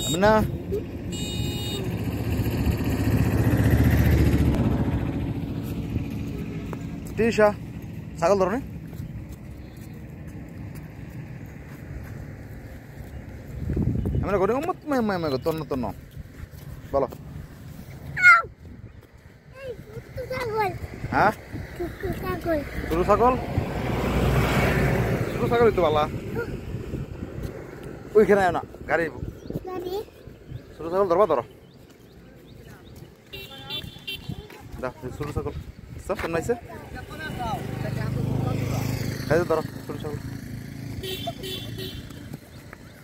Amina. Tisha. Sagal ধরো নি আমরা করি উম্মত মে তন্ন তন্ন বলো হ্যাঁ ছোট ছাগল ছোট ছাগল তো বালা ওইখানে না গাড়ি ছোট ছাগল ধরবা ধরো দা ছোট ছাগল সব নাইছে এই ধরো ছোট ছাগল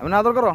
আমি না আদর করো